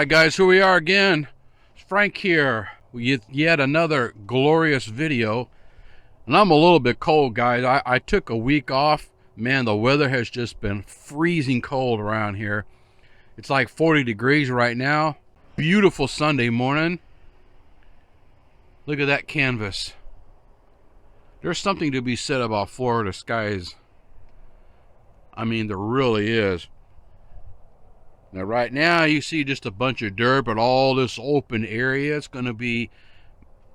Alright guys, here we are again. Frank here with yet another glorious video. And I'm a little bit cold, guys. I took a week off. Man, the weather has just been freezing cold around here. It's like 40 degrees right now. Beautiful Sunday morning. Look at that canvas. There's something to be said about Florida skies. I mean, there really is. Now right now you see just a bunch of dirt, but all this open area, it's going to be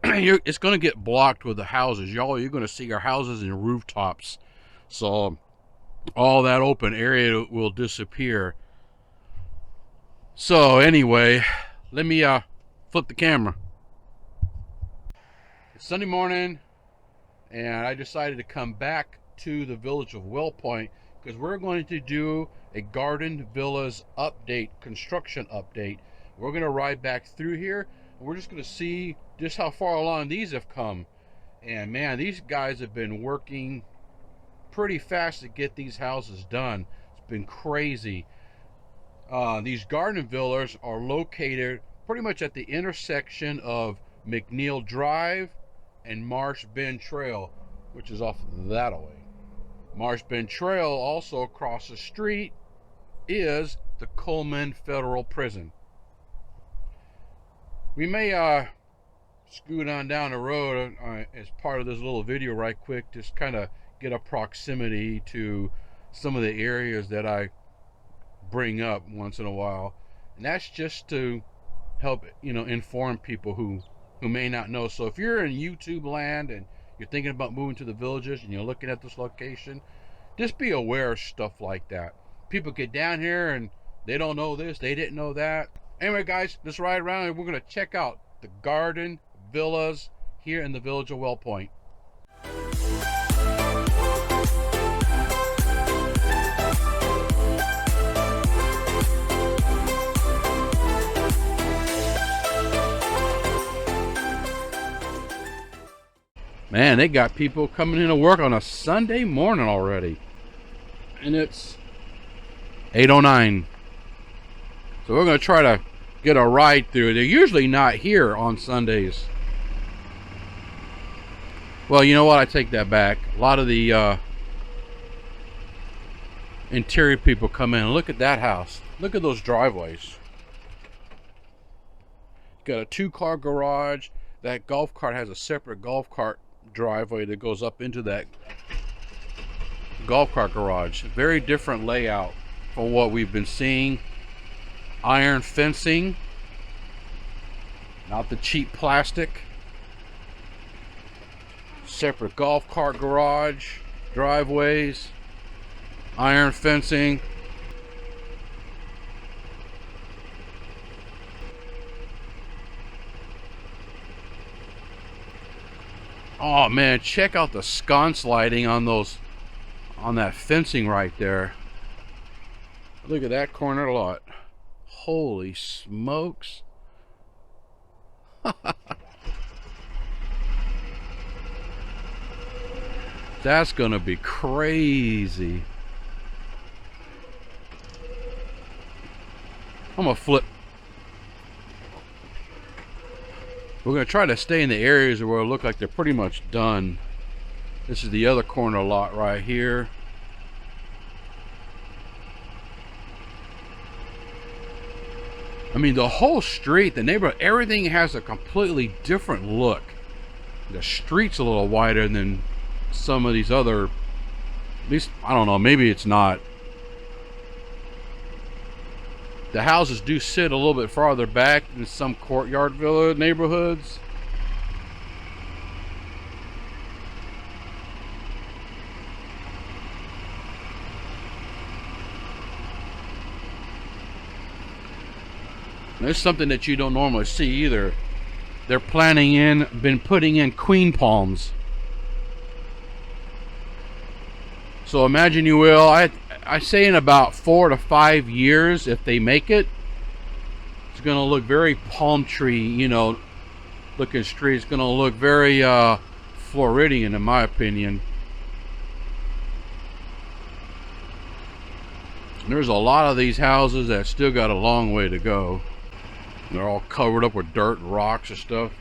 it's going to get blocked with the houses. You're going to see our houses and rooftops. So all that open area will disappear. So anyway, let me flip the camera. It's Sunday morning and I decided to come back to the village of WellPoint because we're going to do a garden villas update, construction update. We're going to ride back through here and we're just going to see just how far along these have come. And man, these guys have been working pretty fast to get these houses done. It's been crazy. These garden villas are located pretty much at the intersection of McNeil Drive and Marsh Bend Trail, which is off that way. Marsh Bend Trail, also across the street, is the Coleman Federal Prison. We may scoot on down the road as part of this little video right quick, just kind of get a proximity to some of the areas that I bring up once in a while, and that's just to help, inform people who may not know. So if you're in YouTube land and you're thinking about moving to the villages and you're looking at this location, just be aware of stuff like that. People get down here and they don't know this, they didn't know that. Anyway guys, let's ride around and we're going to check out the garden villas here in the village of WellPoint. Man, they got people coming in to work on a Sunday morning already. And it's 8:09. So we're going to try to get a ride through. They're usually not here on Sundays. Well, you know what? I take that back. A lot of the interior people come in. Look at that house. Look at those driveways. Got a 2-car garage. That golf cart has a separate golf cart driveway that goes up into that golf cart garage. Very different layout from what we've been seeing. Iron fencing, not the cheap plastic. Separate golf cart garage, driveways, iron fencing. Oh man, check out the sconce lighting on that fencing right there. Look at that corner lot. Holy smokes. That's gonna be crazy. I'm gonna flip. We're going to try to stay in the areas where it look like they're pretty much done. This is the other corner lot right here. I mean, the whole street, the neighborhood, everything has a completely different look. The street's a little wider than some of these other, at least, I don't know, maybe it's not. The houses do sit a little bit farther back than some courtyard villa neighborhoods. There's something that you don't normally see either. They're been putting in queen palms. So imagine you will, I say in about 4 to 5 years, if they make it, it's going to look very palm tree, looking street. It's going to look very Floridian, in my opinion. There's a lot of these houses that still got a long way to go. They're all covered up with dirt and rocks and stuff.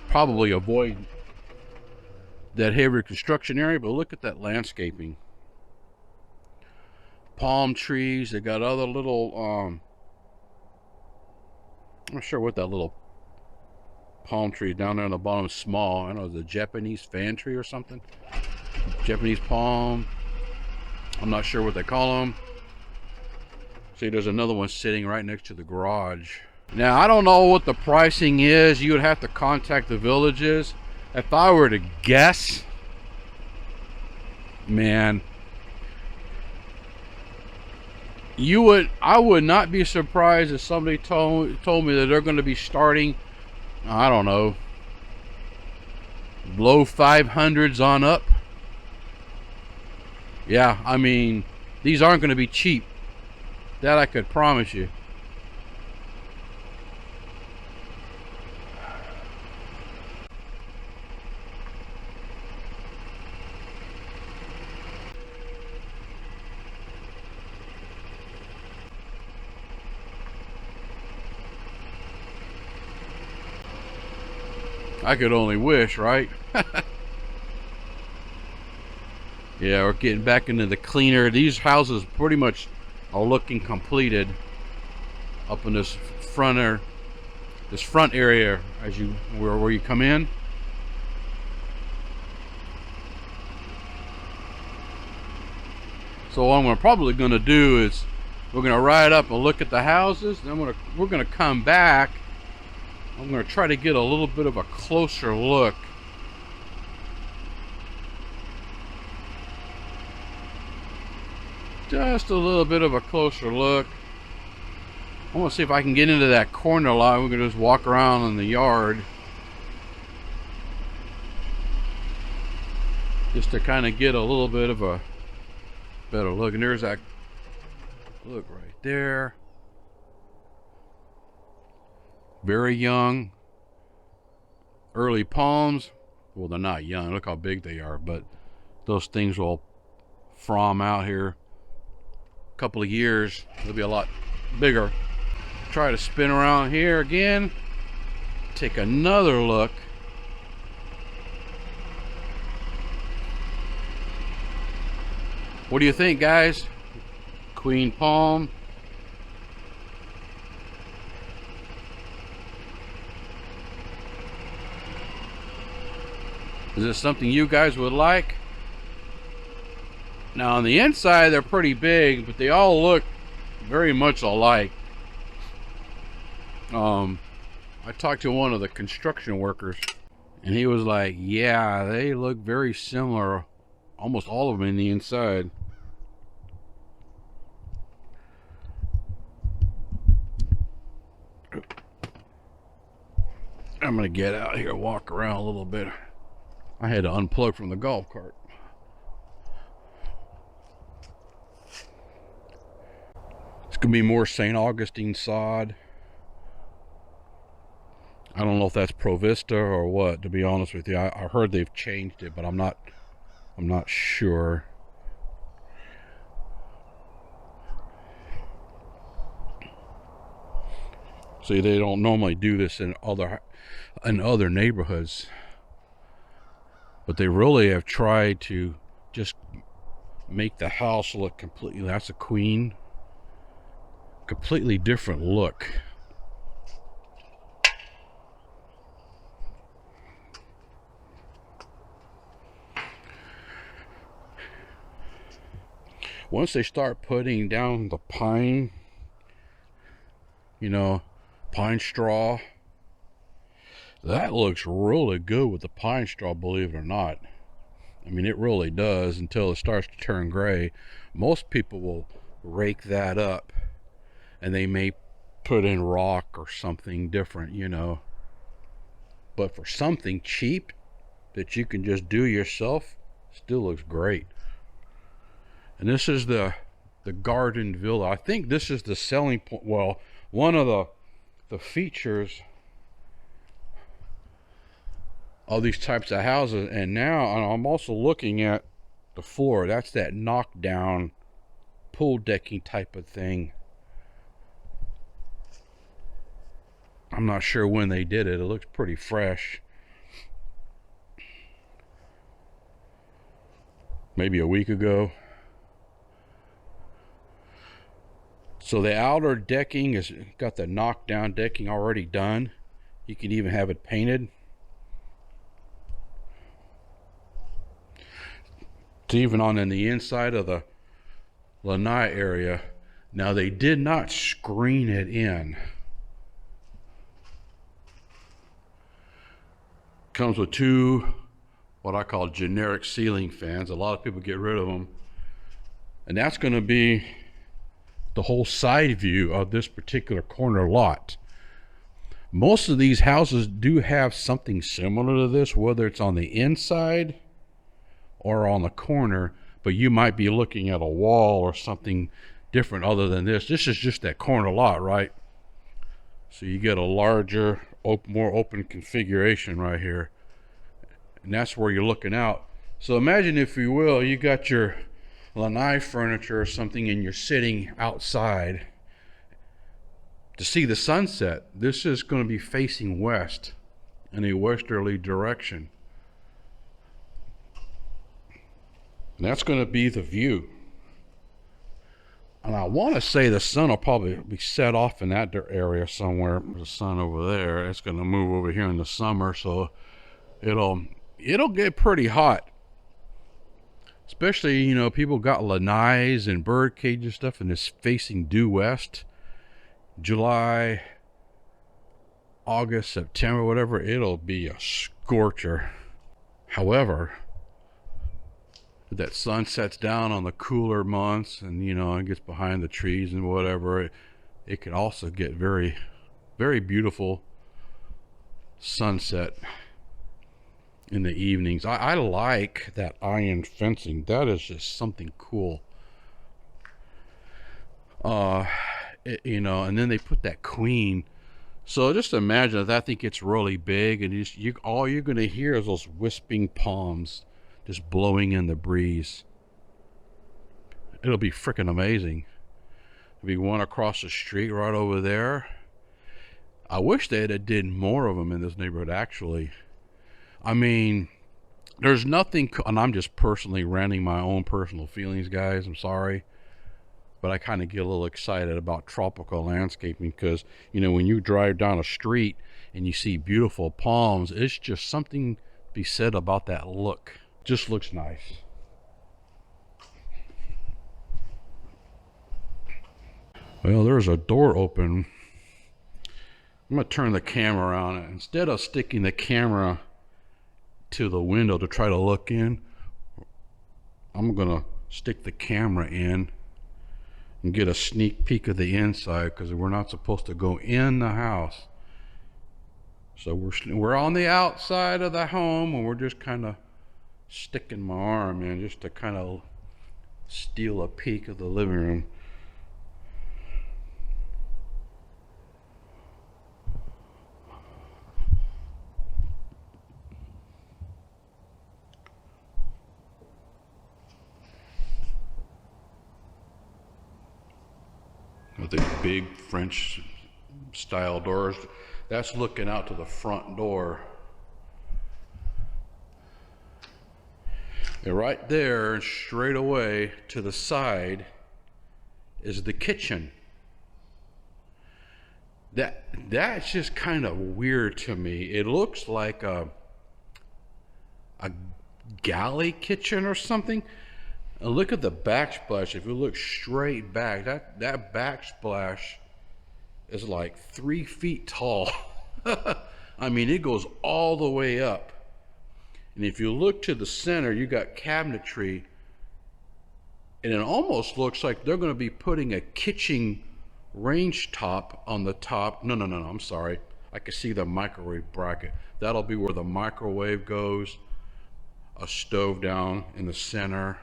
Probably avoid that heavier construction area, but look at that landscaping. Palm trees. They got other little, I'm not sure what that little palm tree down there on the bottom is. Small. I don't know, the Japanese fan tree or something. Japanese palm. I'm not sure what they call them. See, there's another one sitting right next to the garage. Now, I don't know what the pricing is. You would have to contact the villages. If I were to guess, man, I would not be surprised if somebody told me that they're going to be starting, I don't know, low 500s on up. Yeah, I mean, these aren't going to be cheap. That I could promise you. I could only wish, right? Yeah, we're getting back into the cleaner. These houses pretty much are looking completed up in this front area as you where you come in. So what I'm probably going to do is we're going to ride up and look at the houses. Then we're going to come back. I'm going to try to get a little bit of a closer look. Just a little bit of a closer look. I want to see if I can get into that corner lot. We can just walk around in the yard. Just to kind of get a little bit of a better look. And there's that look right there. Very young. Early palms. Well, they're not young. Look how big they are. But those things will from out here. A couple of years, they'll be a lot bigger. Try to spin around here again. Take another look. What do you think, guys? Queen palm. Is this something you guys would like? Now on the inside they're pretty big, but they all look very much alike. I talked to one of the construction workers and he was like, yeah, they look very similar, almost all of them in the inside. I'm gonna get out here, walk around a little bit. I had to unplug from the golf cart. It's gonna be more St. Augustine sod. I don't know if that's Provista or what, to be honest with you. I heard they've changed it, but I'm not sure. See, they don't normally do this in other neighborhoods, but they really have tried to just make the house look completely, that's a queen, completely different look. Once they start putting down the pine, you know, pine straw, that looks really good with the pine straw, believe it or not. I mean, it really does until it starts to turn gray. Most people will rake that up and they may put in rock or something different, you know. But for something cheap that you can just do yourself, still looks great. And this is the garden villa. I think this is the selling point. Well, one of the features of these types of houses. And now I'm also looking at the floor. That's that knockdown pool decking type of thing. I'm not sure when they did it. It looks pretty fresh. Maybe a week ago. So the outer decking has got the knockdown decking already done. You can even have it painted. It's even on the inside of the lanai area. Now they did not screen it in. Comes with two what I call generic ceiling fans. A lot of people get rid of them. And that's going to be the whole side view of this particular corner lot. Most of these houses do have something similar to this, whether it's on the inside or on the corner, but you might be looking at a wall or something different other than this. This is just that corner lot, right? So you get a larger, more open configuration right here. And that's where you're looking out. So imagine, if you will, you got your lanai furniture or something and you're sitting outside to see the sunset. This is going to be facing west in a westerly direction. And that's going to be the view. And I want to say the sun will probably be set off in that area somewhere. The sun over there, it's going to move over here in the summer, so it'll get pretty hot. Especially, you know, people got lanais and bird cages stuff, and it's facing due west. July, August, September, whatever, it'll be a scorcher. However, that sun sets down on the cooler months and, you know, it gets behind the trees and whatever, it can also get very, very beautiful sunset in the evenings. I like that iron fencing. That is just something cool. You know, and then they put that queen. So just imagine if that thing gets really big, and all you're going to hear is those wisping palms just blowing in the breeze. It'll be freaking amazing. There'll be one across the street right over there. I wish they had did more of them in this neighborhood, actually. I mean, there's nothing, and I'm just personally ranting my own personal feelings, guys. I'm sorry. But I kind of get a little excited about tropical landscaping because, you know, when you drive down a street and you see beautiful palms, it's just something to be said about that look. Just looks nice. Well, there's a door open. I'm going to turn the camera around. Instead of sticking the camera to the window to try to look in, I'm going to stick the camera in and get a sneak peek of the inside, because we're not supposed to go in the house. So we're on the outside of the home, and we're just kind of sticking my arm in just to kind of steal a peek of the living room. With the big French style doors, that's looking out to the front door. And right there, straight away to the side, is the kitchen. That's just kind of weird to me. It looks like a galley kitchen or something. And look at the backsplash. If you look straight back, that backsplash is like 3 feet tall. I mean, it goes all the way up. And if you look to the center, you got cabinetry, and it almost looks like they're going to be putting a kitchen range top on the top. No, I'm sorry. I can see the microwave bracket. That'll be where the microwave goes. A stove down in the center.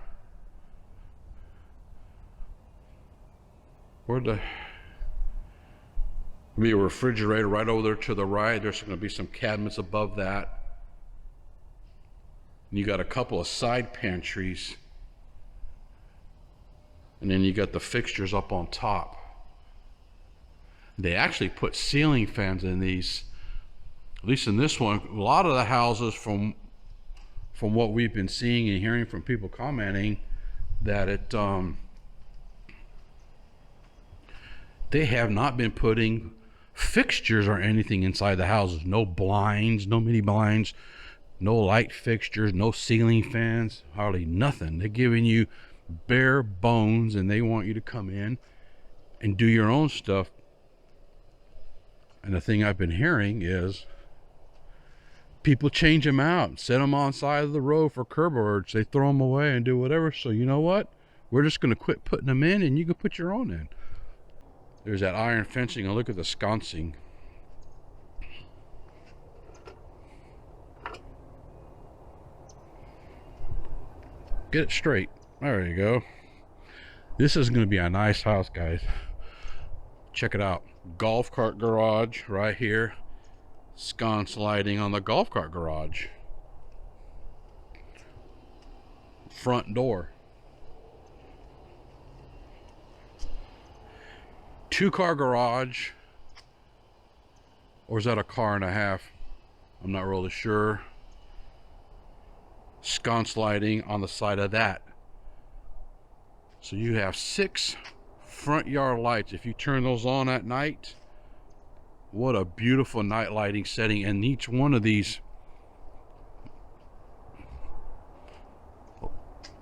There'll be a refrigerator right over there to the right. There's going to be some cabinets above that. And you got a couple of side pantries. And then you got the fixtures up on top. They actually put ceiling fans in these, at least in this one. A lot of the houses, from what we've been seeing and hearing from people commenting, that they have not been putting fixtures or anything inside the houses. No blinds, no mini blinds, no light fixtures, no ceiling fans, hardly nothing. They're giving you bare bones, and they want you to come in and do your own stuff. And the thing I've been hearing is people change them out, set them on side of the road for curb boards. They throw them away and do whatever. So you know what? We're just going to quit putting them in, and you can put your own in. There's that iron fencing, and look at the sconcing. Get it straight. There you go. This is going to be a nice house, guys. Check it out. Golf cart garage right here. Sconce lighting on the golf cart garage. Front door. 2-car garage. Or is that a car and a half? I'm not really sure. Sconce lighting on the side of that. So you have 6 front yard lights. If you turn those on at night, what a beautiful night lighting setting. And each one of these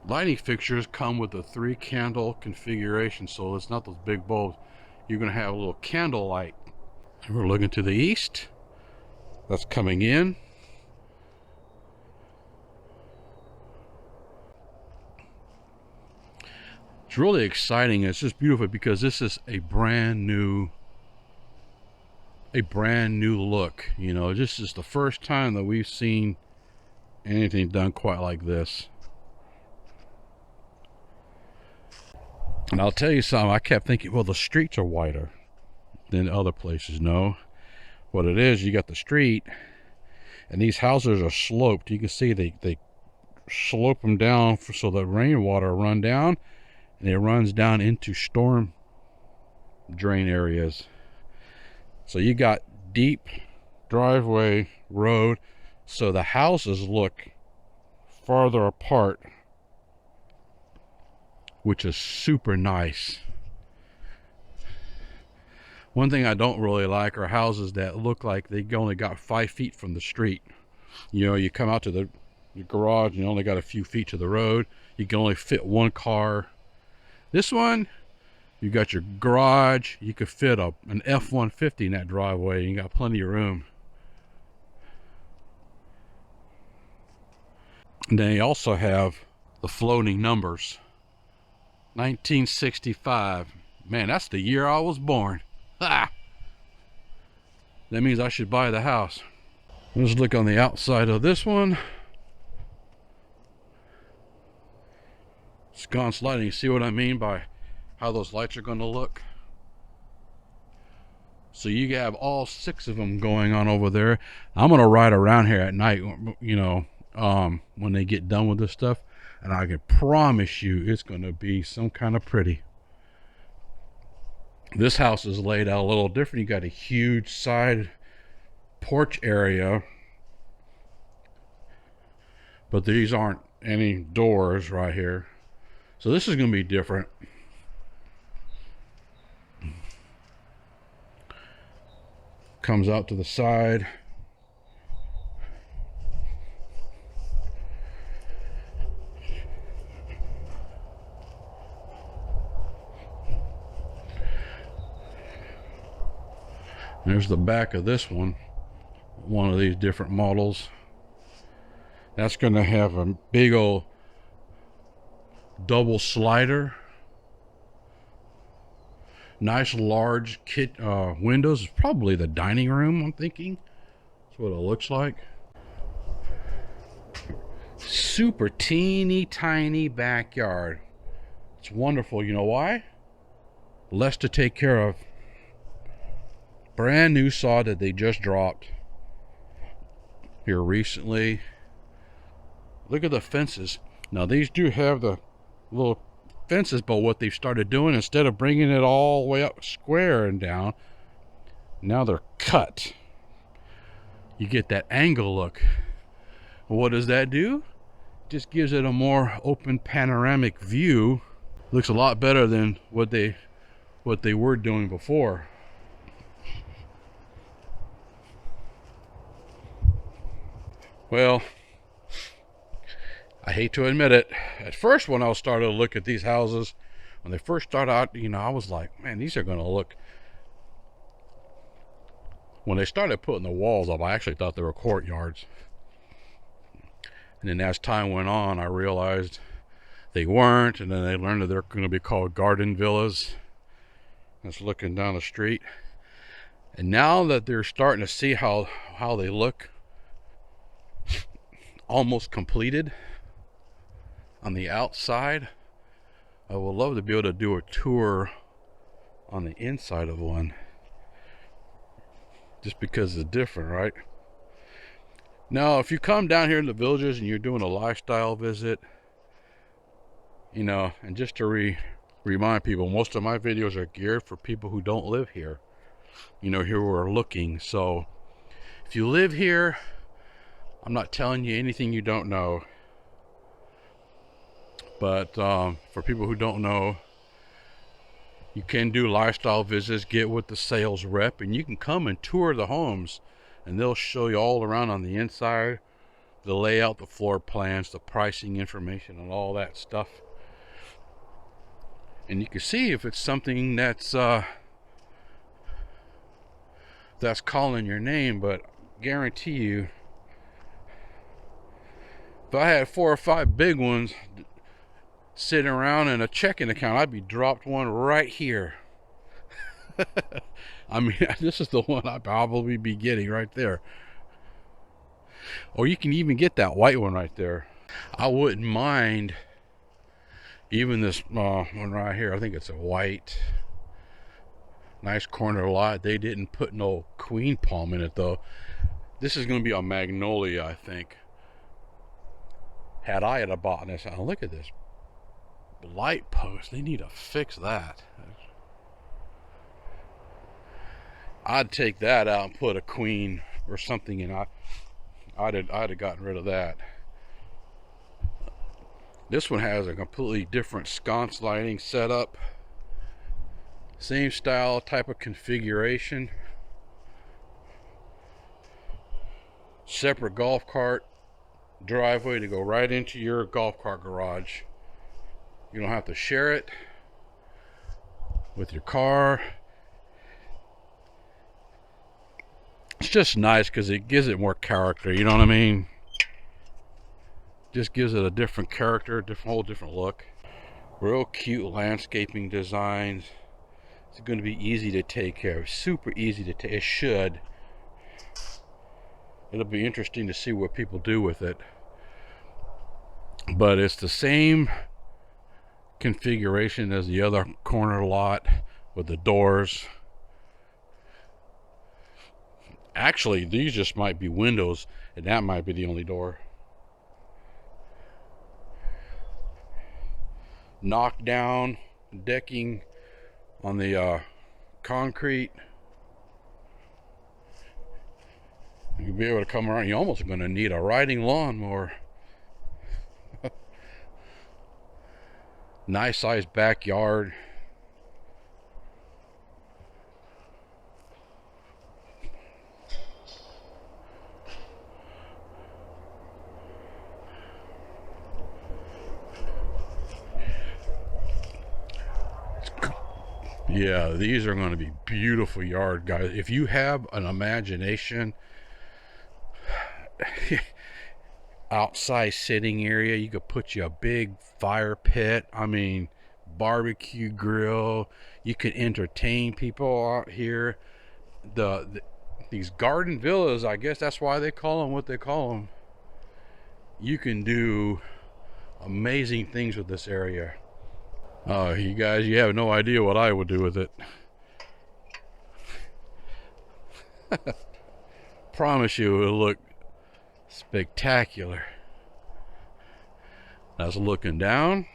lighting fixtures come with a 3-candle configuration, so it's not those big bulbs. You're going to have a little candle light. And we're looking to the east. That's coming in. It's really exciting. It's just beautiful because this is a brand new look. You know, this is the first time that we've seen anything done quite like this. And I'll tell you something, I kept thinking, well, the streets are wider than other places. No, what it is, you got the street, and these houses are sloped. You can see they slope them down so the rainwater run down, and it runs down into storm drain areas. So you got deep driveway road, so the houses look farther apart, which is super nice. One thing I don't really like are houses that look like they only got 5 feet from the street. You know, you come out to the garage and you only got a few feet to the road. You can only fit 1 car. This one, you got your garage. You could fit an F-150 in that driveway. You got plenty of room. And then you also have the floating numbers. 1965. Man, that's the year I was born. Ah! That means I should buy the house. Let's look on the outside of this one. Sconce lighting. You see what I mean by how those lights are going to look? So you have all 6 of them going on over there. I'm going to ride around here at night, you know, when they get done with this stuff. And I can promise you it's going to be some kind of pretty. This house is laid out a little different. You got a huge side porch area, but these aren't any doors right here. So this is going to be different. Comes out to the side. There's the back of this one of these different models. That's going to have a big old double slider. Nice large windows. It's probably the dining room, I'm thinking. That's what it looks like. Super teeny tiny backyard. It's wonderful. You know why? Less to take care of. Brand new sod that they just dropped here recently. Look at the fences. Now these do have the little fences, but what they've started doing, instead of bringing it all the way up square and down, Now they're cut. You get that angle look. What does that do? Just gives it a more open panoramic view. Looks a lot better than what they were doing before. Well, I hate to admit it. At first, when I started to look at these houses, when they first started out, you know, I was like, man, these are going to look... When they started putting the walls up, I actually thought they were courtyards. And then as time went on, I realized they weren't. And then I learned that they're going to be called garden villas. That's looking down the street. And now that they're starting to see how they look almost completed on the outside, I would love to be able to do a tour on the inside of one. Just because it's different, right? Now, if you come down here in the villages and you're doing a lifestyle visit, you know, and just to remind people, most of my videos are geared for people who don't live here, you know, who are looking. So if you live here, I'm not telling you anything you don't know. But for people who don't know, you can do lifestyle visits, get with the sales rep, and you can come and tour the homes, and they'll show you all around on the inside, the layout, the floor plans, the pricing information, and all that stuff. And you can see if it's something that's calling your name. But guarantee you, if I had 4 or 5 big ones sitting around in a checking account, I'd be dropped one right here. I mean, this is the one I'd probably be getting right there. Or you can even get that white one right there. I wouldn't mind even this one right here. I think it's a white, nice corner lot. They didn't put no queen palm in it though. This is going to be a magnolia, I think. Had I bought this, oh, look at this light post. They need to fix that. I'd take that out and put a queen or something in. I'd have gotten rid of that. This one has a completely different sconce lighting setup. Same style, type of configuration. Separate golf cart driveway to go right into your golf cart garage. You don't have to share it with your car. It's just nice because it gives it more character, you know what I mean? Just gives it a different character, whole different look. Real cute landscaping designs. It's going to be easy to take care of, super easy to take. It should. It'll be interesting to see what people do with it. But it's the same configuration as the other corner lot with the doors. Actually, these just might be windows, and that might be the only door. Knock down decking on the concrete. You'll be able to come around. You're almost going to need a riding lawnmower. Nice sized backyard. Yeah, these are going to be beautiful yard, guys. If you have an imagination, outside sitting area, you could put you a big fire pit. I mean, barbecue grill. You could entertain people out here. These garden villas, I guess that's why they call them what they call them. You can do amazing things with this area. You guys, you have no idea what I would do with it. Promise you it'll look spectacular. I was looking down.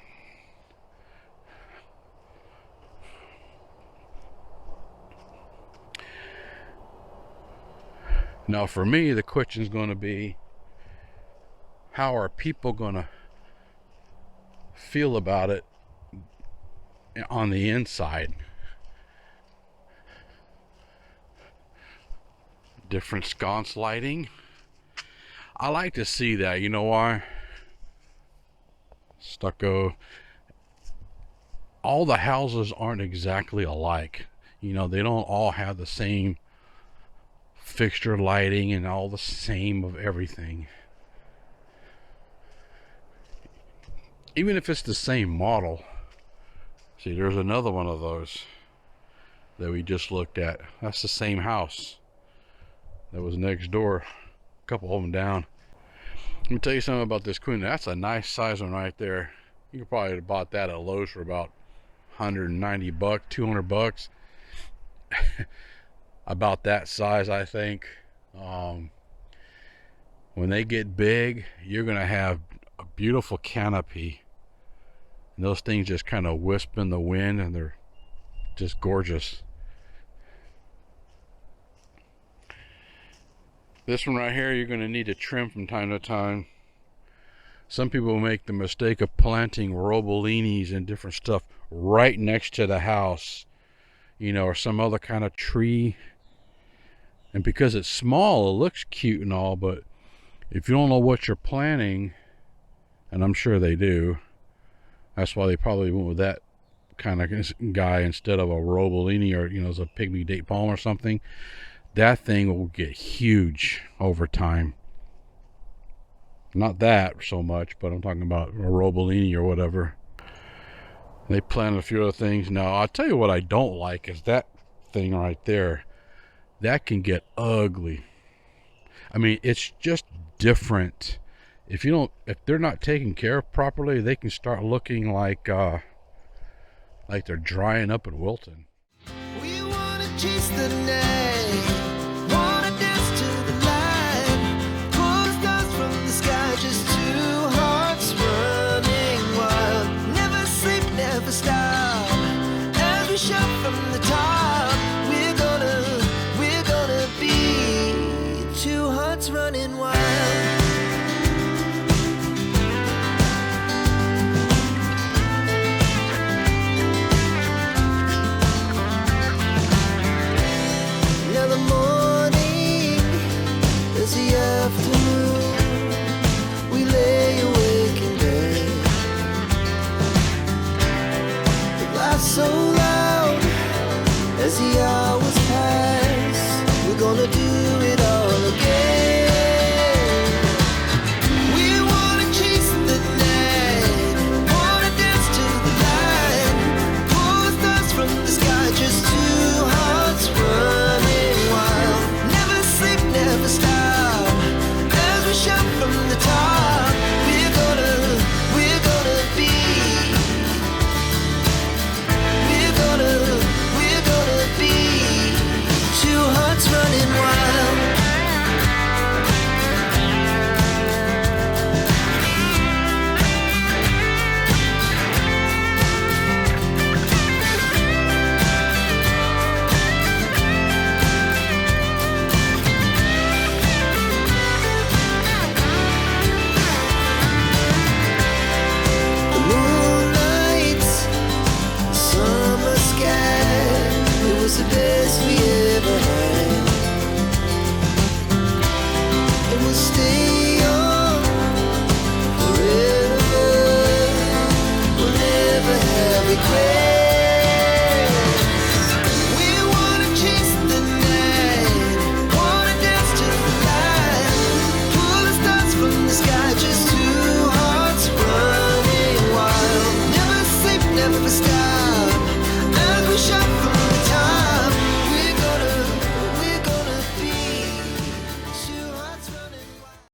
Now for me, the question is going to be, how are people going to feel about it on the inside? Different sconce lighting. I like to see that. You know why? Stucco. All the houses aren't exactly alike. You know, they don't all have the same fixture lighting and all the same of everything. Even if it's the same model. See, there's another one of those that we just looked at. That's the same house that was next door, a couple of them down. Let me tell you something about this queen. That's a nice size one right there. You could probably have bought that at Lowe's for about 190 bucks, 200 bucks. About that size, I think. When they get big, you're gonna have a beautiful canopy, and those things just kind of wisp in the wind, and they're just gorgeous. This one right here, you're going to need to trim from time to time. Some people make the mistake of planting robolinis and different stuff right next to the house, you know, or some other kind of tree. And because it's small, it looks cute and all, but if you don't know what you're planting, and I'm sure they do, that's why they probably went with that kind of guy instead of a robolini, or, you know, as a pygmy date palm or something. That thing will get huge over time. Not that so much, but I'm talking about a robolini or whatever. They planted a few other things. Now, I'll tell you what I don't like is that thing right there. That can get ugly. I mean, it's just different. If they're not taken care of properly, they can start looking like they're drying up and wilting. We wanna chase the night.